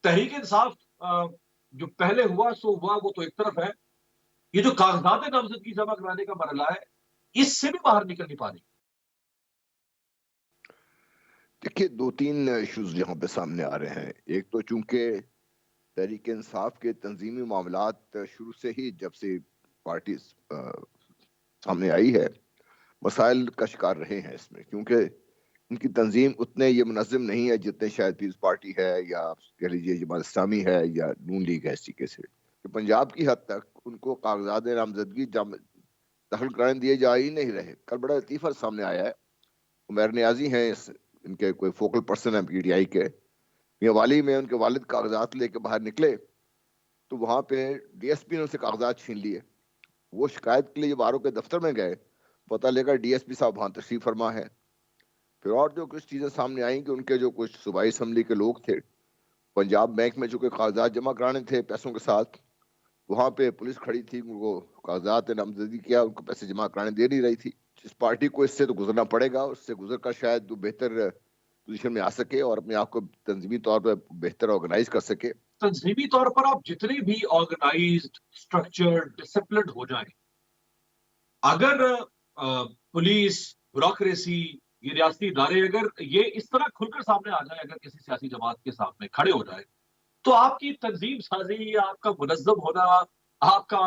تحریک انصاف جو پہلے ہوا سو ہوا وہ تو ایک طرف ہے، یہ جو کاغذات نامزدگی جمع کرانے کا مرحلہ ہے اس سے بھی باہر نکل نہیں پا رہی. دیکھیے دو تین ایشوز یہاں پہ سامنے آ رہے ہیں. ایک تو چونکہ تحریک انصاف کے تنظیمی معاملات شروع سے ہی جب سے پارٹی سامنے آئی ہے مسائل کا شکار رہے ہیں اس میں، کیونکہ ان کی تنظیم اتنے یہ منظم نہیں ہے جتنے شاید پیپلز پارٹی ہے یا کہہ لیجیے جماعت اسلامی ہے یا نون لیگ ہے. اس طریقے سے کہ پنجاب کی حد تک ان کو کاغذات نامزدگی دخل کرانے دیے جا ہی نہیں رہے. کل بڑا لطیفہ سامنے آیا ہے، عمیر نیازی ہیں ان کے کوئی فوکل پرسن ہیں پی ٹی آئی کے، میاوالی میں ان کے والد کاغذات لے کے باہر نکلے تو وہاں پہ ڈی ایس پی نے ان سے کاغذات چھین لیے. وہ شکایت کے لیے جب آر او کے دفتر میں گئے پتہ لے کر ڈی ایس پی صاحب وہاں تشریف فرما ہے. پھر اور جو کچھ چیزیں سامنے آئیں کہ ان کے جو کچھ صوبائی اسمبلی کے لوگ تھے پنجاب بینک میں جو کہ کاغذات جمع کرانے تھے پیسوں کے ساتھ، وہاں پہ پولیس کھڑی تھی، ان کو کاغذات نامزدگی کیا، ان کو پیسے جمع کرانے دے نہیں رہی تھی. جس پارٹی کو اس سے تو گزرنا پڑے گا، اس سے گزر کر شاید وہ بہتر پوزیشن میں آ سکے اور اپنے آپ کو تنظیمی طور پر بہتر آرگنائز کر سکے. تنظیمی طور پر آپ جتنے بھی آرگنائزڈ اسٹرکچرڈ ڈسپلنڈ ہو جائیں، اگر پولیس بیوروکریسی یہ ریاستی ادارے اگر یہ اس طرح کھل کر سامنے آ جائے، اگر کسی سیاسی جماعت کے سامنے کھڑے ہو جائے تو آپ کی تنظیم سازی، آپ کا منظم ہونا، آپ کا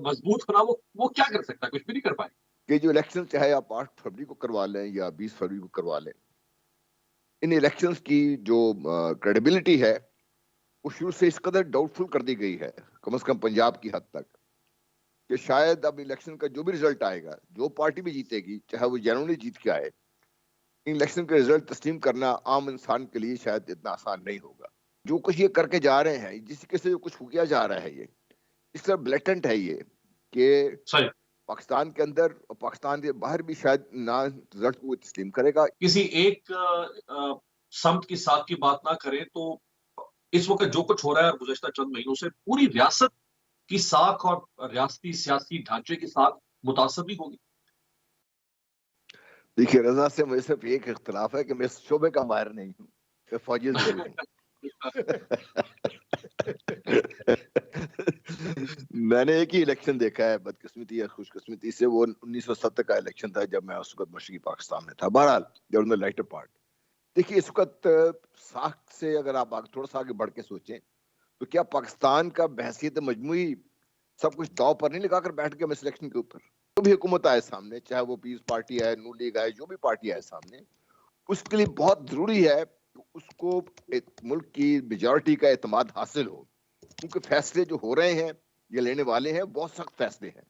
مضبوط ہونا وہ کیا کر سکتا ہے؟ کچھ بھی نہیں کر پائے. کہ جو الیکشن چاہے آپ 8 فروری کو کروا لیں یا 20 فروری کو کروا لیں، ان الیکشنز کی جو کریڈیبلٹی ہے وہ شروع سے اس قدر ڈاؤٹ فل کر دی گئی ہے کم از کم پنجاب کی حد تک کہ شاید اب الیکشن کا جو بھی رزلٹ آئے گا، جو پارٹی بھی جیتے گی چاہے وہ جنرلی جیت کے آئے، ان الیکشن کے رزلٹ تسلیم کرنا عام انسان کے لیے شاید اتنا آسان نہیں ہوگا. جو کچھ یہ کر کے جا رہے ہیں، جس طریقے سے جو کچھ کیا جا رہا ہے، یہ اس طرح بلیٹنٹ ہے یہ کہ صحیح پاکستان کے اندر اور پاکستان کے باہر بھی شاید نہ رزلٹ کو تسلیم کرے گا. کسی ایک سمت کی ساتھ کی بات نہ کریں تو اس وقت جو کچھ ہو رہا ہے اور گزشتہ چند مہینوں سے پوری ریاست کی ساکھ اور ریاستی سیاسی ڈھانچے کی ساکھ متاثر بھی ہوگی. دیکھیے رضا سے مجھے صرف ایک اختلاف ہے کہ میں اس شعبے کا ماہر نہیں ہوں، میں فوجی ضرور ہوں. میں نے ایک ہی الیکشن دیکھا ہے بدقسمتی یا خوش قسمتی سے، وہ 1970 کا الیکشن تھا جب میں اس وقت مشرقی پاکستان میں تھا. بہرحال جو لائٹر پارٹ دیکھیے اس وقت ساکھ سے اگر آپ تھوڑا سا آگے بڑھ کے سوچیں تو کیا پاکستان کا بحثیت مجموعی سب کچھ داؤ پر نہیں لگا کر بیٹھ گیا اس الیکشن کے اوپر؟ جو بھی حکومت آئے سامنے، چاہے وہ پیپلز پارٹی ہے، نون لیگ ہے، جو بھی پارٹی آئے سامنے، اس کے لیے بہت ضروری ہے کہ اس کو ملک کی میجورٹی کا اعتماد حاصل ہو، کیونکہ فیصلے جو ہو رہے ہیں یہ لینے والے ہیں بہت سخت فیصلے ہیں.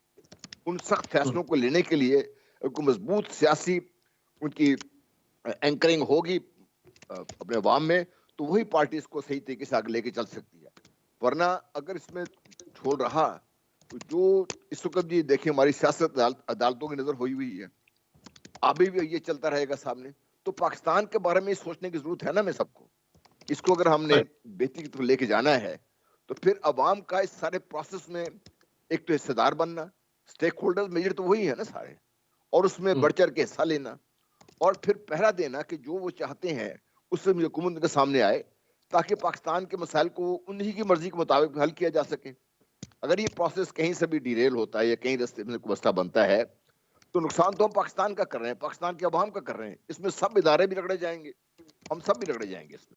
ان سخت فیصلوں کو لینے کے لیے ان کو مضبوط سیاسی ان کی اینکرنگ ہوگی اپنے عوام میں، تو وہی پارٹی اس کو صحیح طریقے سے آگے لے کے چل سکتی ہے. ورنہ اگر اس میں چھوڑ رہا تو جو اس وقت بھی دیکھیں ہماری سیاست عدالتوں کی نظر ہوئی ہوئی ہے، ابھی بھی یہ چلتا رہے گا سامنے، تو پاکستان کے بارے میں سوچنے کی ضرورت ہے نا میں سب کو. اس کو اگر ہم نے بہتری کی طرف لے کے جانا ہے تو پھر عوام کا اس سارے پروسیس میں ایک تو حصہ دار بننا، سٹیک ہولڈر میجر تو وہی ہے نا سارے، اور اس میں بڑھ چڑھ کے حصہ لینا اور پھر پہرا دینا کہ جو وہ چاہتے ہیں اس سے حکومت کے سامنے آئے تاکہ پاکستان کے مسائل کو انہی کی مرضی کے مطابق حل کیا جا سکے. اگر یہ پروسیس کہیں سے بھی ڈیریل ہوتا ہے یا کہیں راستے میں کوئی مسئلہ بنتا ہے تو نقصان تو ہم پاکستان کا کر رہے ہیں، پاکستان کے عوام کا کر رہے ہیں. اس میں سب ادارے بھی رگڑے جائیں گے، ہم سب بھی رگڑے جائیں گے اس میں.